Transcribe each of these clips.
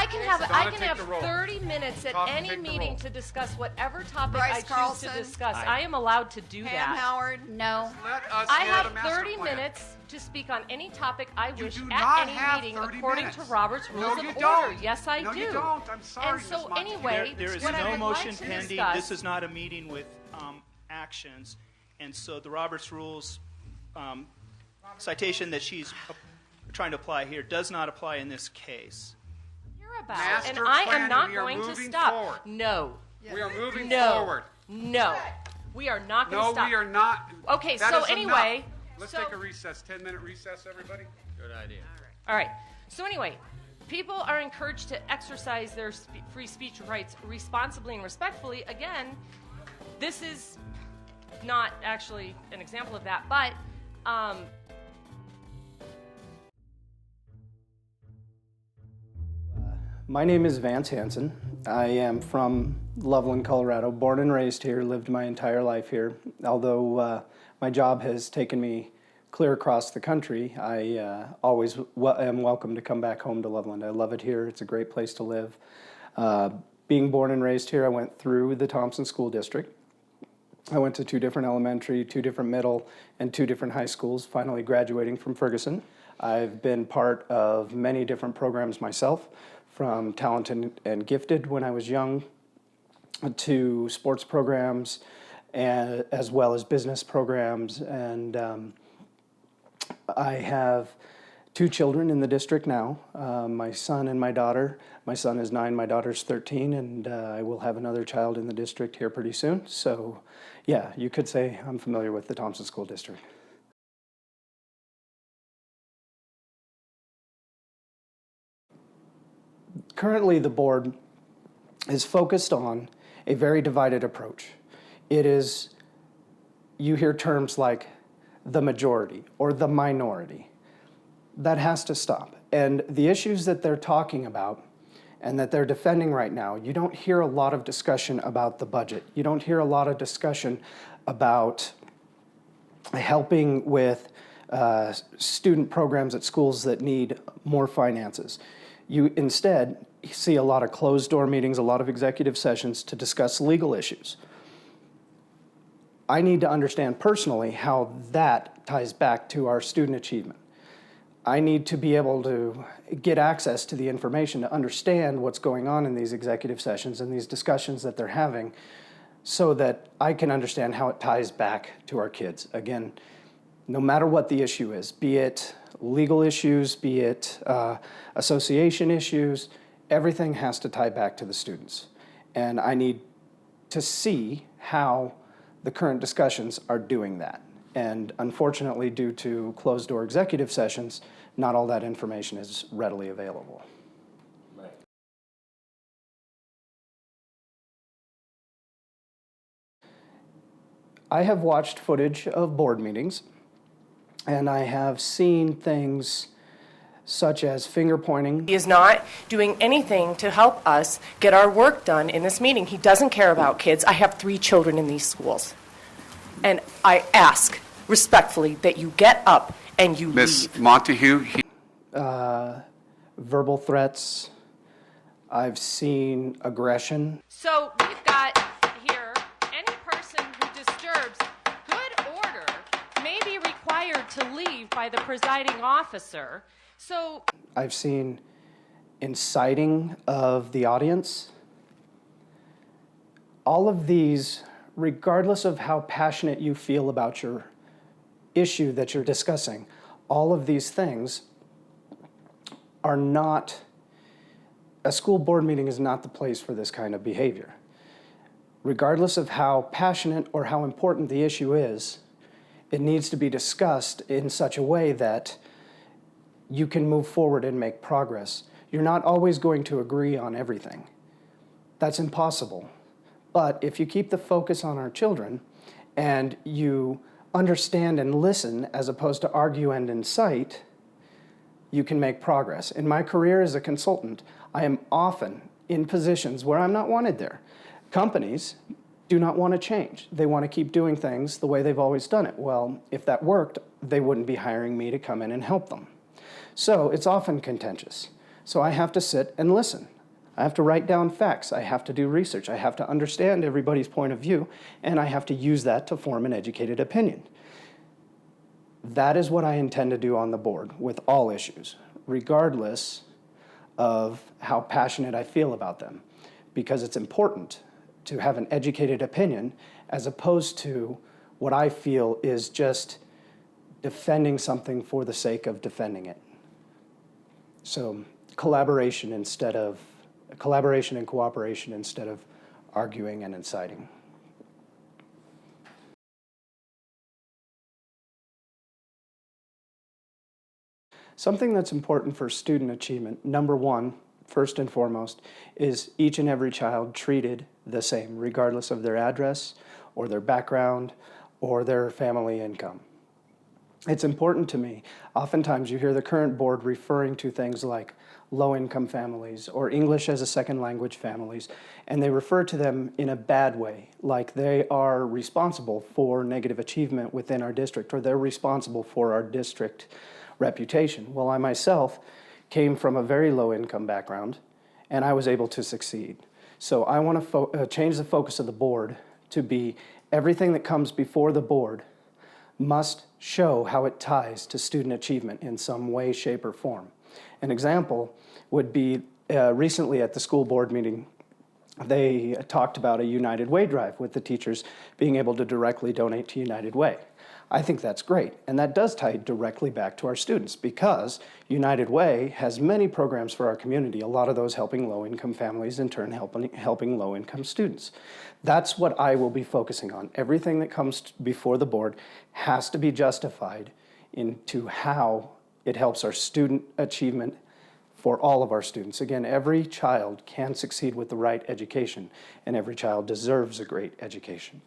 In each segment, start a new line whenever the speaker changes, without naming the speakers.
I can have 30 minutes at any meeting to discuss whatever topic I choose to discuss. I am allowed to do that.
Howard?
No.
I have 30 minutes to speak on any topic I wish at any meeting according to Robert's Rules of Order. Yes, I do.
No, you don't. I'm sorry,
And so
Ms. Montagu.
anyway,
there is
what I
no
would
motion
like to
pending.
discuss-
This is not a meeting with actions, and so the Roberts Rules citation that she's trying to apply here does not apply in this case.
About,
Master
and I
plan,
am not
we are
going to
moving
stop.
forward.
No.
We are moving
No.
forward.
No. We are not going to stop.
No, we are not.
Okay,
That
so
is
anyway.
enough. Let's take a recess. 10-minute recess, everybody.
Good idea.
All right. So anyway, people are encouraged to exercise their free speech rights responsibly and respectfully. Again, this is not actually an example of that, but
My name is Vance Hansen. I am from Loveland, Colorado, born and raised here, lived my entire life here. Although my job has taken me clear across the country, I always am welcome to come back home to Loveland. I love it here. It's a great place to live. Being born and raised here, I went through the Thompson School District. I went to 2 different elementary, 2 different middle, and 2 different high schools, finally graduating from Ferguson. I've been part of many different programs myself, from Talented and Gifted when I was young, to sports programs, and as well as business programs. And I have 2 children in the district now, my son and my daughter. My son is 9, my daughter's 13, and I will have another child in the district here pretty soon. So yeah, you could say I'm familiar with the Thompson School District. Currently, the board is focused on a very divided approach. It is, you hear terms like the majority or the minority. That has to stop. And the issues that they're talking about and that they're defending right now, you don't hear a lot of discussion about the budget. You don't hear a lot of discussion about helping with student programs at schools that need more finances. You instead see a lot of closed-door meetings, a lot of executive sessions to discuss legal issues. I need to understand personally how that ties back to our student achievement. I need to be able to get access to the information to understand what's going on in these executive sessions and these discussions that they're having so that I can understand how it ties back to our kids. Again, no matter what the issue is, be it legal issues, be it association issues, everything has to tie back to the students. And I need to see how the current discussions are doing that. And unfortunately, due to closed-door executive sessions, not all that information is readily available.
Right.
I have watched footage of board meetings, and I have seen things such as finger pointing.
He is not doing anything to help us get our work done in this meeting. He doesn't care about kids. I have 3 children in these schools. And I ask respectfully that you get up and you
Ms.
leave.
Montagu.
Verbal threats. I've seen aggression.
So we've got here any person who disturbs good order may be required to leave by the presiding officer. So
I've seen inciting of the audience. All of these, regardless of how passionate you feel about your issue that you're discussing, all of these things are not, a school board meeting is not the place for this kind of behavior. Regardless of how passionate or how important the issue is, it needs to be discussed in such a way that you can move forward and make progress. You're not always going to agree on everything. That's impossible. But if you keep the focus on our children and you understand and listen as opposed to argue and incite, you can make progress. In my career as a consultant, I am often in positions where I'm not wanted there. Companies do not want to change. They want to keep doing things the way they've always done it. Well, if that worked, they wouldn't be hiring me to come in and help them. So it's often contentious. So I have to sit and listen. I have to write down facts. I have to do research. I have to understand everybody's point of view, and I have to use that to form an educated opinion. That is what I intend to do on the board with all issues, regardless of how passionate I feel about them, because it's important to have an educated opinion as opposed to what I feel is just defending something for the sake of defending it. So collaboration and cooperation instead of arguing and inciting. Something that's important for student achievement, number one, first and foremost, is each and every child treated the same, regardless of their address or their background or their family income. It's important to me. Oftentimes you hear the current board referring to things like low-income families or English as a second language families, and they refer to them in a bad way, like they are responsible for negative achievement within our district, or they're responsible for our district reputation. Well, I myself came from a very low-income background, and I was able to succeed. So I want to change the focus of the board to be everything that comes before the board must show how it ties to student achievement in some way, shape, or form. An example would be recently at the school board meeting, they talked about a United Way drive with the teachers being able to directly donate to United Way. I think that's great, and that does tie directly back to our students because United Way has many programs for our community, a lot of those helping low-income families, in turn helping low-income students. That's what I will be focusing on. Everything that comes before the board has to be justified into how it helps our student achievement for all of our students. Again, every child can succeed with the right education, and every child deserves a great education.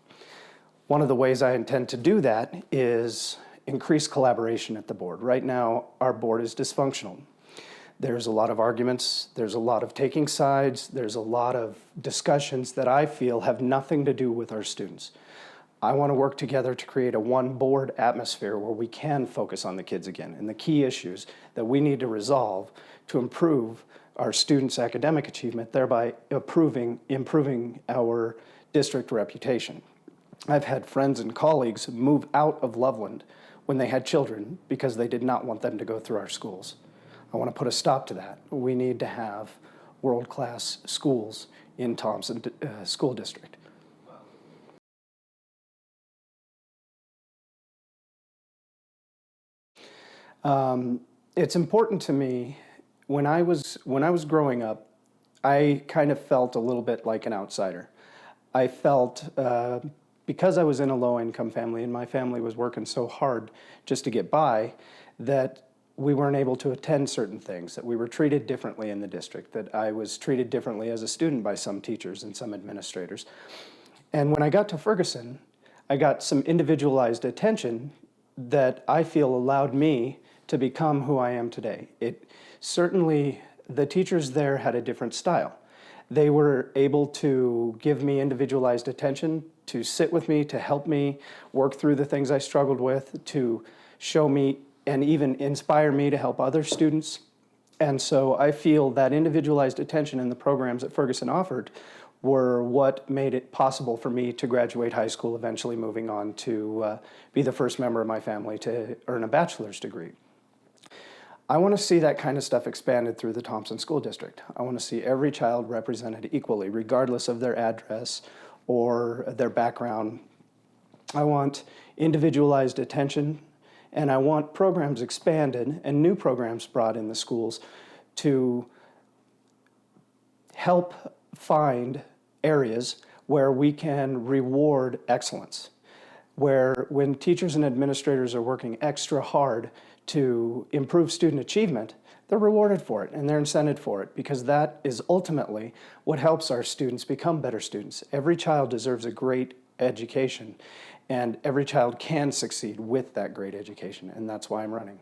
One of the ways I intend to do that is increase collaboration at the board. Right now, our board is dysfunctional. There's a lot of arguments, there's a lot of taking sides, there's a lot of discussions that I feel have nothing to do with our students. I want to work together to create a one board atmosphere where we can focus on the kids again and the key issues that we need to resolve to improve our students' academic achievement, thereby improving our district reputation. I've had friends and colleagues move out of Loveland when they had children because they did not want them to go through our schools. I want to put a stop to that. We need to have world-class schools in Thompson School District. It's important to me. When I was growing up, I kind of felt a little bit like an outsider. I felt because I was in a low-income family and my family was working so hard just to get by, that we weren't able to attend certain things, that we were treated differently in the district, that I was treated differently as a student by some teachers and some administrators. And when I got to Ferguson, I got some individualized attention that I feel allowed me to become who I am today. It certainly, the teachers there had a different style. They were able to give me individualized attention, to sit with me, to help me work through the things I struggled with, to show me and even inspire me to help other students. And so I feel that individualized attention in the programs that Ferguson offered were what made it possible for me to graduate high school, eventually moving on to be the first member of my family to earn a bachelor's degree. I want to see that kind of stuff expanded through the Thompson School District. I want to see every child represented equally, regardless of their address or their background. I want individualized attention, and I want programs expanded and new programs brought in the schools to help find areas where we can reward excellence, where when teachers and administrators are working extra hard to improve student achievement, they're rewarded for it and they're incented for it, because that is ultimately what helps our students become better students. Every child deserves a great education, and every child can succeed with that great education, and that's why I'm running.